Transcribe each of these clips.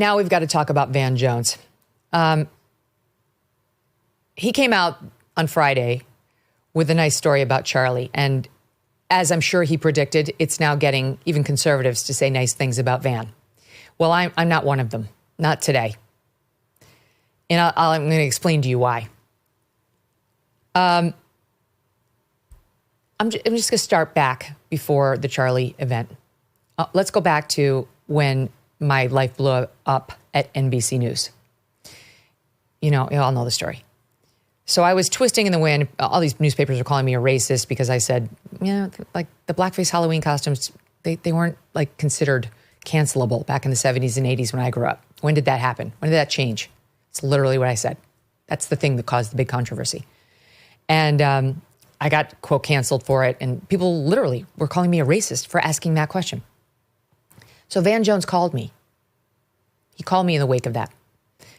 now we've got to talk about Van Jones. He came out on Friday with a nice story about Charlie. And as I'm sure he predicted, it's now getting even conservatives to say nice things about Van. Well, I'm not one of them. Not today. And I'm going to explain to you why. I'm just going to start back before the Charlie event. Let's go back to when my life blew up at NBC News. You all know the story. So I was twisting in the wind. All these newspapers were calling me a racist because I said, like the blackface Halloween costumes, they weren't like considered cancelable back in the 70s and 80s when I grew up. When did that happen? When did that change? It's literally what I said. That's the thing that caused the big controversy. And I got, quote, canceled for it. And people literally were calling me a racist for asking that question. So Van Jones called me. He called me in the wake of that.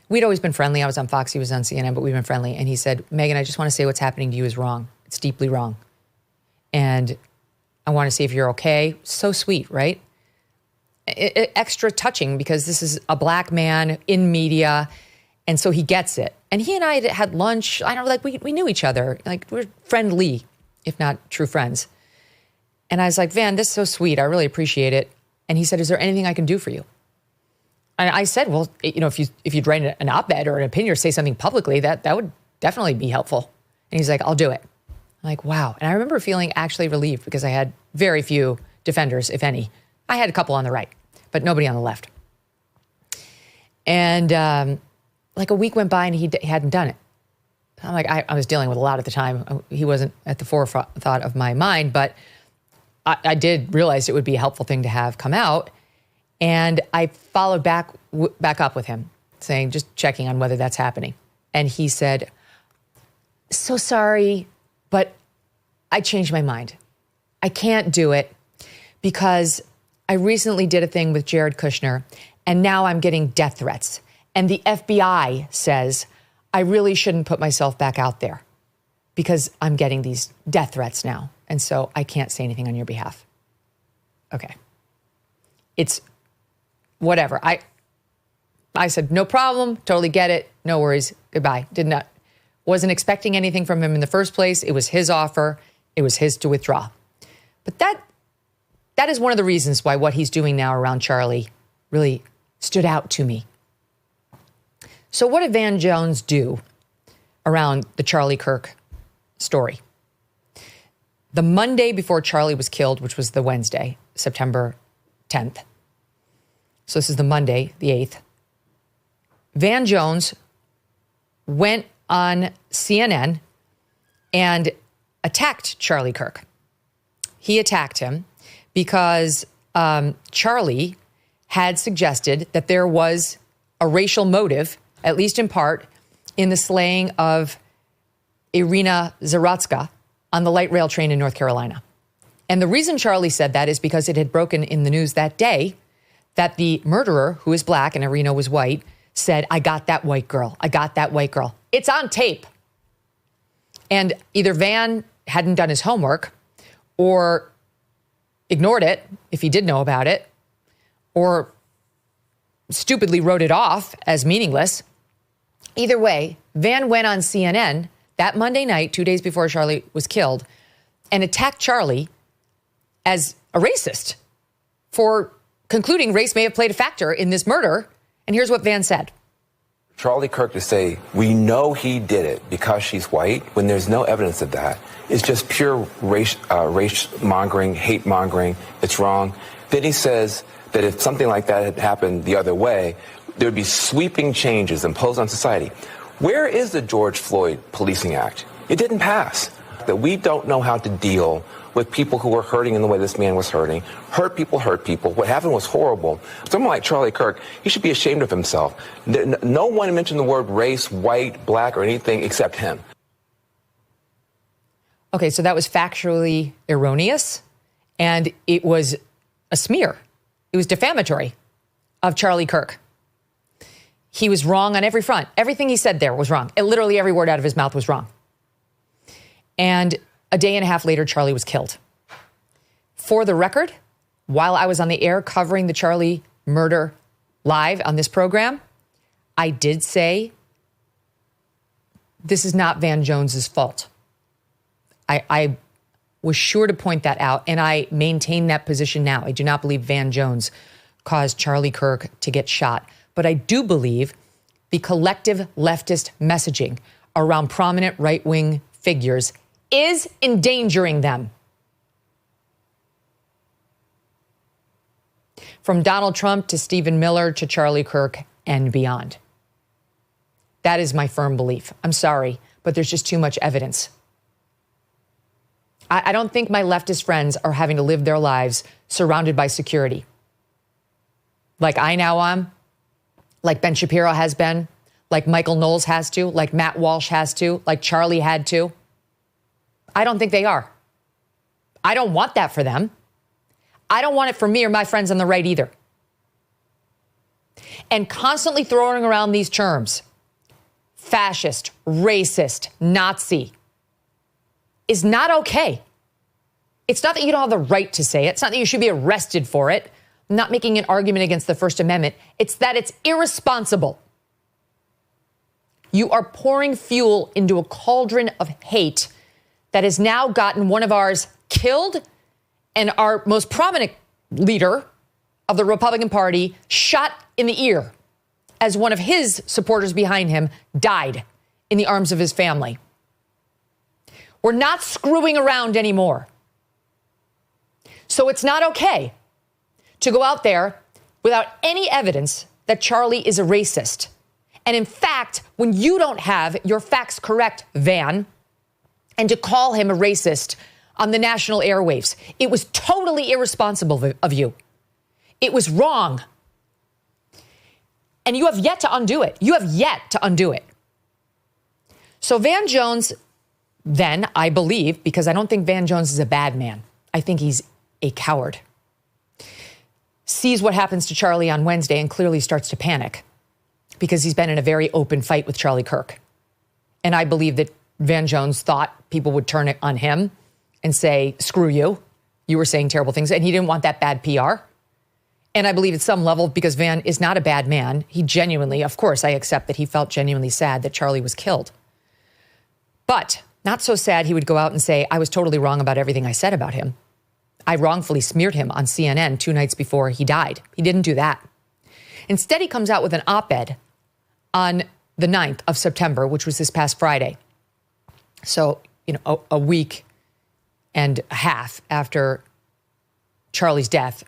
We'd always been friendly. I was on Fox, he was on CNN, but we've been friendly. And he said, Megyn, I just want to say what's happening to you is wrong. It's deeply wrong. And I want to see if you're okay. So sweet, right? Extra touching because this is a black man in media. And so he gets it. And he and I had lunch. I don't know, like we knew each other. Like we're friendly, if not true friends. And I was like, Van, this is so sweet. I really appreciate it. And he said, is there anything I can do for you? And I said, well, if you'd write an op-ed or an opinion or say something publicly, that would definitely be helpful. And he's like, I'll do it. I'm like, wow. And I remember feeling actually relieved because I had very few defenders, if any. I had a couple on the right, but nobody on the left. And like a week went by and he hadn't done it. I'm like, I was dealing with a lot at the time. He wasn't at the forethought of my mind, but I did realize it would be a helpful thing to have come out. And I followed back up with him, saying, just checking on whether that's happening. And he said, so sorry, but I changed my mind. I can't do it because I recently did a thing with Jared Kushner, and now I'm getting death threats. And the FBI says I really shouldn't put myself back out there because I'm getting these death threats now. And so I can't say anything on your behalf. Okay. It's whatever. I said, no problem. Totally get it. No worries. Goodbye. Wasn't expecting anything from him in the first place. It was his offer. It was his to withdraw. But that is one of the reasons why what he's doing now around Charlie really stood out to me. So what did Van Jones do around the Charlie Kirk story? The Monday before Charlie was killed, which was the Wednesday, September 10th. So this is the Monday, the 8th. Van Jones went on CNN and attacked Charlie Kirk. He attacked him because Charlie had suggested that there was a racial motive, at least in part, in the slaying of Irina Zaratska on the light rail train in North Carolina. And the reason Charlie said that is because it had broken in the news that day that the murderer, who is black and Irina was white, said, I got that white girl. I got that white girl. It's on tape. And either Van hadn't done his homework or ignored it, if he did know about it, or stupidly wrote it off as meaningless. Either way, Van went on CNN that Monday night, 2 days before Charlie was killed, and attacked Charlie as a racist for concluding race may have played a factor in this murder. And here's what Van said. Charlie Kirk to say, we know he did it because she's white, when there's no evidence of that. It's just pure race mongering, hate mongering. It's wrong. Then he says that if something like that had happened the other way, there'd be sweeping changes imposed on society. Where is the George Floyd Policing Act? It didn't pass. That we don't know how to deal with people who were hurting in the way this man was hurting. Hurt people. What happened was horrible. Someone like Charlie Kirk, he should be ashamed of himself. No one mentioned the word race, white, black, or anything except him. Okay, so that was factually erroneous, and it was a smear. It was defamatory of Charlie Kirk. He was wrong on every front. Everything he said there was wrong. Literally every word out of his mouth was wrong. And a day and a half later, Charlie was killed. For the record, while I was on the air covering the Charlie murder live on this program, I did say this is not Van Jones's fault. I was sure to point that out, and I maintain that position now. I do not believe Van Jones caused Charlie Kirk to get shot, but I do believe the collective leftist messaging around prominent right-wing figures is endangering them. From Donald Trump to Stephen Miller to Charlie Kirk and beyond. That is my firm belief. I'm sorry, but there's just too much evidence. I don't think my leftist friends are having to live their lives surrounded by security. Like I now am, like Ben Shapiro has been, like Michael Knowles has to, like Matt Walsh has to, like Charlie had to. I don't think they are. I don't want that for them. I don't want it for me or my friends on the right either. And constantly throwing around these terms, fascist, racist, Nazi, is not okay. It's not that you don't have the right to say it. It's not that you should be arrested for it. I'm not making an argument against the First Amendment. It's that it's irresponsible. You are pouring fuel into a cauldron of hate that has now gotten one of ours killed and our most prominent leader of the Republican Party shot in the ear as one of his supporters behind him died in the arms of his family. We're not screwing around anymore. So it's not okay to go out there without any evidence that Charlie is a racist. And in fact, when you don't have your facts correct, Van, and to call him a racist on the national airwaves, it was totally irresponsible of you. It was wrong. And you have yet to undo it. You have yet to undo it. So Van Jones, then, I believe, because I don't think Van Jones is a bad man. I think he's a coward. Sees what happens to Charlie on Wednesday and clearly starts to panic because he's been in a very open fight with Charlie Kirk. And I believe that Van Jones thought people would turn it on him and say, screw you. You were saying terrible things. And he didn't want that bad PR. And I believe at some level, because Van is not a bad man, he genuinely, of course, I accept that he felt genuinely sad that Charlie was killed. But not so sad he would go out and say, I was totally wrong about everything I said about him. I wrongfully smeared him on CNN 2 nights before he died. He didn't do that. Instead, he comes out with an op-ed on the 9th of September, which was this past Friday. So, a week and a half after Charlie's death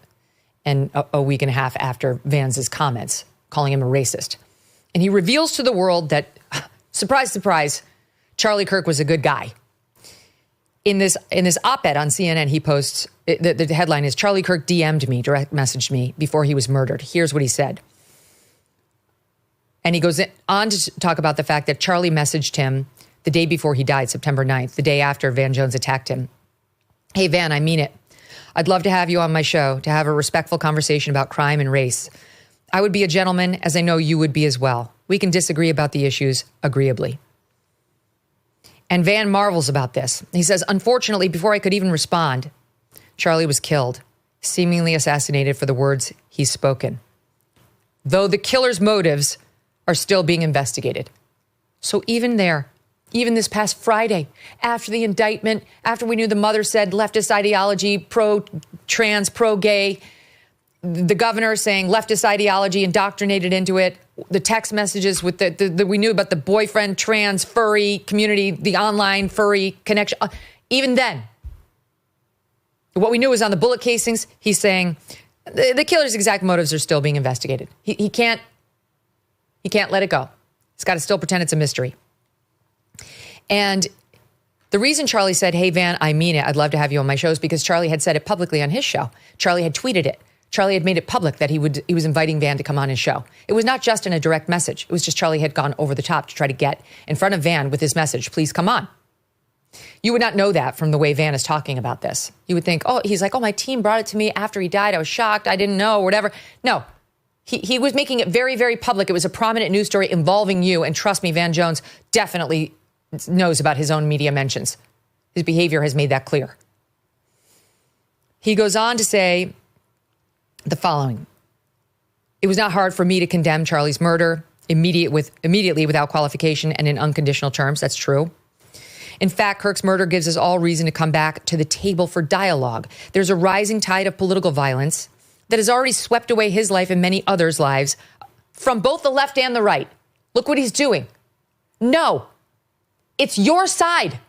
and a week and a half after Van's comments, calling him a racist. And he reveals to the world that, surprise, surprise, Charlie Kirk was a good guy. In this op-ed on CNN, he posts, the headline is, Charlie Kirk DM'd me, direct messaged me before he was murdered. Here's what he said. And he goes on to talk about the fact that Charlie messaged him the day before he died, September 9th, the day after Van Jones attacked him. Hey, Van, I mean it. I'd love to have you on my show to have a respectful conversation about crime and race. I would be a gentleman, as I know you would be as well. We can disagree about the issues agreeably. And Van marvels about this. He says, unfortunately, before I could even respond, Charlie was killed, seemingly assassinated for the words he's spoken. Though the killer's motives are still being investigated. So even there, even this past Friday, after the indictment, after we knew the mother said leftist ideology, pro-trans, pro-gay, the governor saying leftist ideology indoctrinated into it, the text messages with the we knew about the boyfriend, trans, furry community, the online furry connection. Even then, what we knew was on the bullet casings, he's saying the killer's exact motives are still being investigated. He can't let it go. He's got to still pretend it's a mystery. And the reason Charlie said, hey, Van, I mean it, I'd love to have you on my show, is because Charlie had said it publicly on his show. Charlie had tweeted it. Charlie had made it public that he was inviting Van to come on his show. It was not just in a direct message. It was just Charlie had gone over the top to try to get in front of Van with his message, please come on. You would not know that from the way Van is talking about this. You would think, he's like, my team brought it to me after he died. I was shocked. I didn't know, whatever. No, he was making it very, very public. It was a prominent news story involving you. And trust me, Van Jones definitely knows about his own media mentions. His behavior has made that clear. He goes on to say the following. It was not hard for me to condemn Charlie's murder immediately without qualification and in unconditional terms. That's true. In fact, Kirk's murder gives us all reason to come back to the table for dialogue. There's a rising tide of political violence that has already swept away his life and many others' lives from both the left and the right. Look what he's doing. No, it's your side.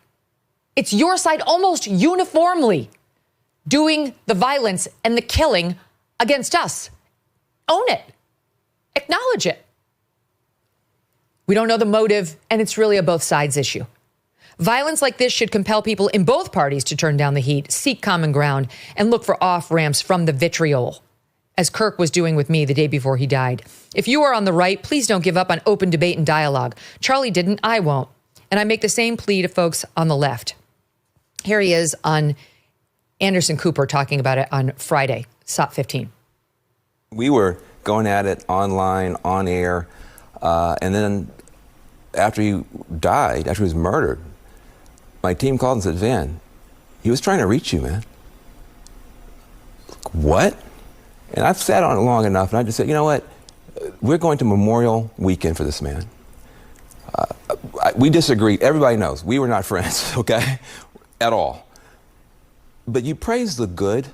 It's your side almost uniformly doing the violence and the killing against us. Own it. Acknowledge it. We don't know the motive, and it's really a both sides issue. Violence like this should compel people in both parties to turn down the heat, seek common ground, and look for off-ramps from the vitriol, as Kirk was doing with me the day before he died. If you are on the right, please don't give up on open debate and dialogue. Charlie didn't, I won't. And I make the same plea to folks on the left. Here he is on Anderson Cooper talking about it on Friday, SOP 15. We were going at it online, on air, and then after he died, after he was murdered, my team called and said, Van, he was trying to reach you, man. What? And I've sat on it long enough, and I just said, you know what? We're going to Memorial Weekend for this man. We disagree. Everybody knows we were not friends, okay, at all. But you praise the good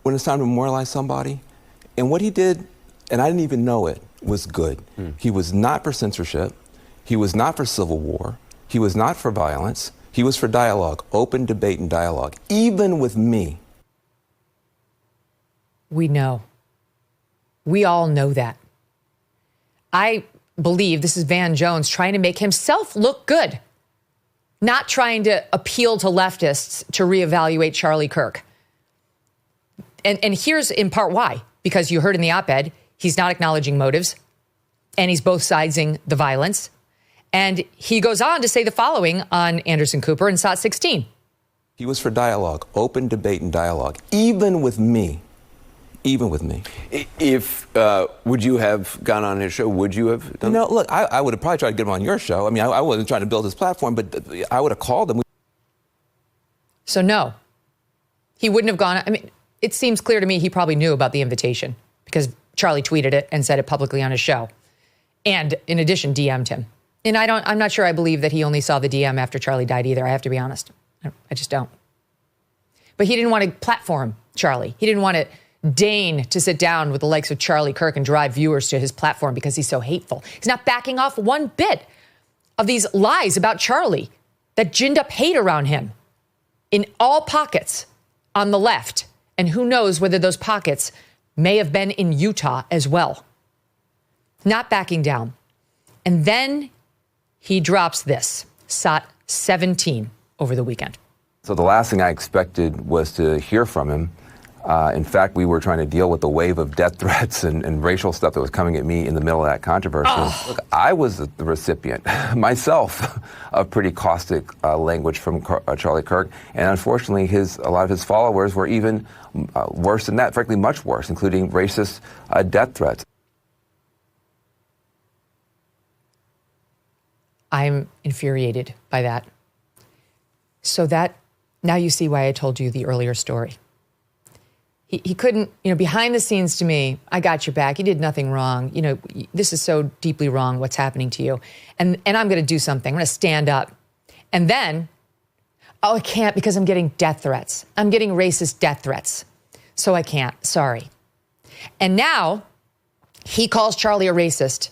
when it's time to memorialize somebody. And what he did, and I didn't even know it, was good. He was not for censorship. He was not for civil war. He was not for violence. He was for dialogue, open debate and dialogue, even with me. We know. We all know that. I believe this is Van Jones trying to make himself look good, not trying to appeal to leftists to reevaluate Charlie Kirk. And here's in part why, because you heard in the op-ed, he's not acknowledging motives, and he's both siding the violence. And he goes on to say the following on Anderson Cooper in SOT 16. He was for dialogue, open debate and dialogue, even with me. Even with me. If, would you have gone on his show? Would you have done No, look, I would have probably tried to get him on your show. I mean, I wasn't trying to build his platform, but I would have called him. So no, he wouldn't have gone. I mean, it seems clear to me he probably knew about the invitation because Charlie tweeted it and said it publicly on his show. And in addition, DM'd him. And I'm not sure I believe that he only saw the DM after Charlie died either. I have to be honest. I just don't. But he didn't want to platform Charlie. He didn't want to deign to sit down with the likes of Charlie Kirk and drive viewers to his platform because he's so hateful. He's not backing off one bit of these lies about Charlie that ginned up hate around him in all pockets on the left. And who knows whether those pockets may have been in Utah as well. Not backing down. And then he drops this, SOT 17 over the weekend. So the last thing I expected was to hear from him. In fact, we were trying to deal with the wave of death threats and racial stuff that was coming at me in the middle of that controversy. Look, I was the recipient myself of pretty caustic language from Charlie Kirk. And unfortunately, a lot of his followers were even worse than that, frankly, much worse, including racist death threats. I'm infuriated by that. So that, now you see why I told you the earlier story. He couldn't, behind the scenes to me, I got your back. You did nothing wrong. This is so deeply wrong, what's happening to you. And I'm going to do something. I'm going to stand up. And then, I can't because I'm getting death threats. I'm getting racist death threats. So I can't. Sorry. And now he calls Charlie a racist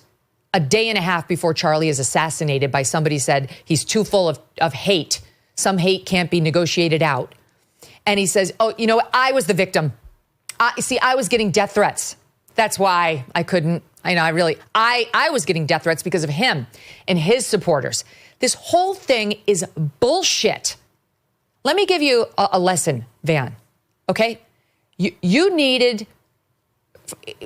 a day and a half before Charlie is assassinated by somebody said he's too full of hate. Some hate can't be negotiated out. And he says, I was the victim. I was getting death threats. That's why I couldn't, I was getting death threats because of him and his supporters. This whole thing is bullshit. Let me give you a lesson, Van, okay? You needed,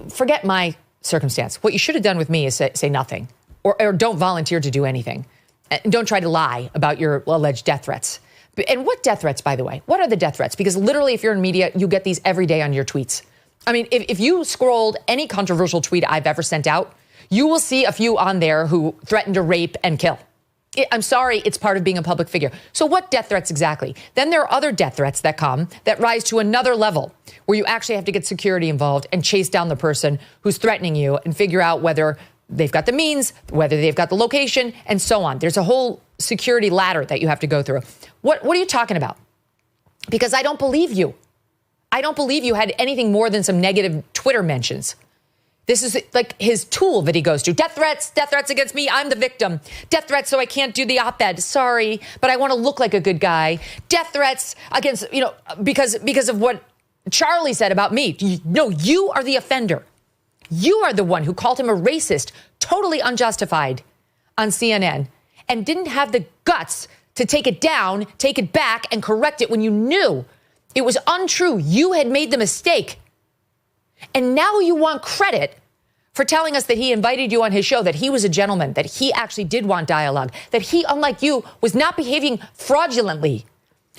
forget my circumstance. What you should have done with me is say nothing or don't volunteer to do anything. And don't try to lie about your alleged death threats. And what death threats, by the way? What are the death threats? Because literally, if you're in media, you get these every day on your tweets. I mean, if you scrolled any controversial tweet I've ever sent out, you will see a few on there who threaten to rape and kill. I'm sorry, it's part of being a public figure. So what death threats exactly? Then there are other death threats that come that rise to another level where you actually have to get security involved and chase down the person who's threatening you and figure out whether they've got the means, whether they've got the location, and so on. There's a whole security ladder that you have to go through. What are you talking about? Because I don't believe you. I don't believe you had anything more than some negative Twitter mentions. This is like his tool that he goes to. Death threats against me. I'm the victim. Death threats so I can't do the op-ed. Sorry, but I want to look like a good guy. Death threats against, because of what Charlie said about me. No, you are the offender. You are the one who called him a racist, totally unjustified on CNN, and didn't have the guts to take it down, take it back, and correct it when you knew it was untrue. You had made the mistake. And now you want credit for telling us that he invited you on his show, that he was a gentleman, that he actually did want dialogue, that he, unlike you, was not behaving fraudulently.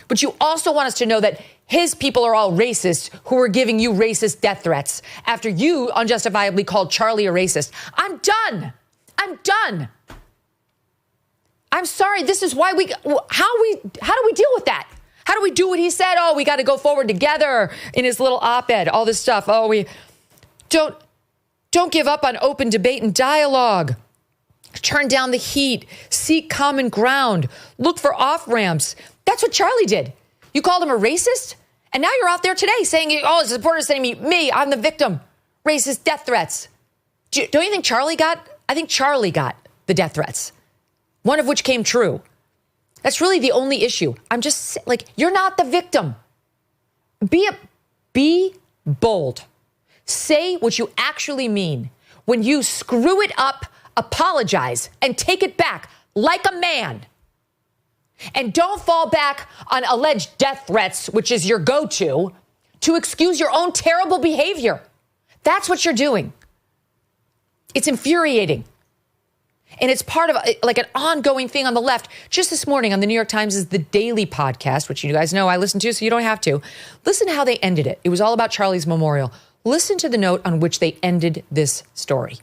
But you also want us to know that his people are all racists who are giving you racist death threats after you unjustifiably called Charlie a racist. I'm done. I'm sorry. This is why how do we deal with that? How do we do what he said? Oh, we got to go forward together in his little op-ed, all this stuff. Oh, we don't give up on open debate and dialogue. Turn down the heat, seek common ground, look for off-ramps. That's what Charlie did. You called him a racist? And now you're out there today saying, oh, his supporters saying me, I'm the victim. Racist death threats. Don't you think Charlie got? I think Charlie got the death threats, one of which came true. That's really the only issue. I'm just like, you're not the victim. Be bold. Say what you actually mean. When you screw it up, apologize and take it back like a man. And don't fall back on alleged death threats, which is your go-to, to excuse your own terrible behavior. That's what you're doing. It's infuriating. And it's part of like an ongoing thing on the left. Just this morning on the New York Times' The Daily podcast, which you guys know I listen to, so you don't have to. Listen to how they ended it. It was all about Charlie's memorial. Listen to the note on which they ended this story.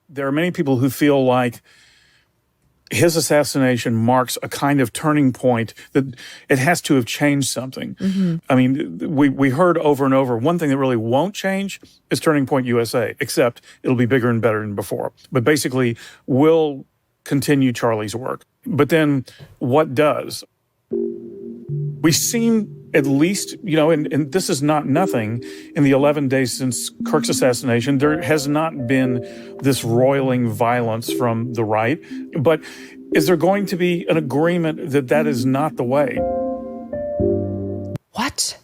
There are many people who feel like his assassination marks a kind of turning point, that it has to have changed something. Mm-hmm. I mean, we heard over and over, one thing that really won't change is Turning Point USA, except it'll be bigger and better than before. But basically, we'll continue Charlie's work. But then what does? We seem, at least, and this is not nothing, in the 11 days since Kirk's assassination, there has not been this roiling violence from the right. But is there going to be an agreement that that is not the way? What?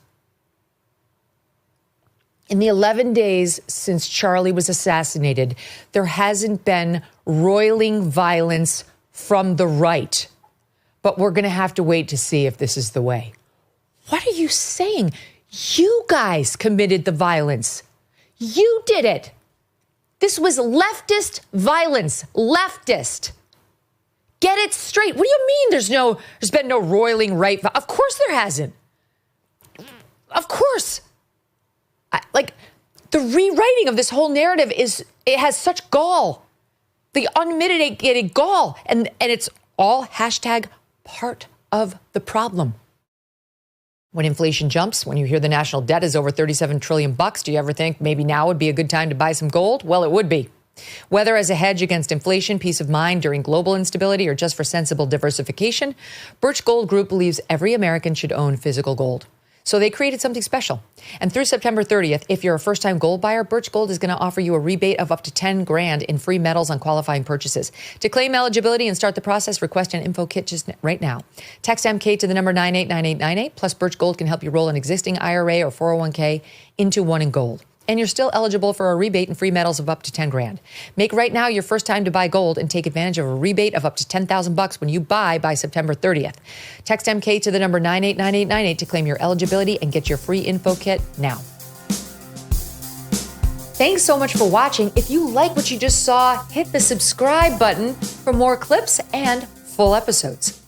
In the 11 days since Charlie was assassinated, there hasn't been roiling violence from the right. But we're going to have to wait to see if this is the way. What are you saying? You guys committed the violence. You did it. This was leftist violence. Leftist. Get it straight. What do you mean there's been no roiling right? Of course there hasn't. Of course. The rewriting of this whole narrative it has such gall. The unmitigated gall. And it's all hashtag part of the problem. When inflation jumps, when you hear the national debt is over $37 trillion, do you ever think maybe now would be a good time to buy some gold? Well, it would be. Whether as a hedge against inflation, peace of mind during global instability, or just for sensible diversification, Birch Gold Group believes every American should own physical gold. So they created something special. And through September 30th, if you're a first-time gold buyer, Birch Gold is going to offer you a rebate of up to $10,000 in free metals on qualifying purchases. To claim eligibility and start the process, request an info kit just right now. Text MK to the number 989898. Plus, Birch Gold can help you roll an existing IRA or 401k into one in gold. And you're still eligible for a rebate and free metals of up to $10,000. Make right now your first time to buy gold and take advantage of a rebate of up to $10,000 when you buy by September 30th. Text MK to the number 989898 to claim your eligibility and get your free info kit now. Thanks so much for watching. If you like what you just saw, hit the subscribe button for more clips and full episodes.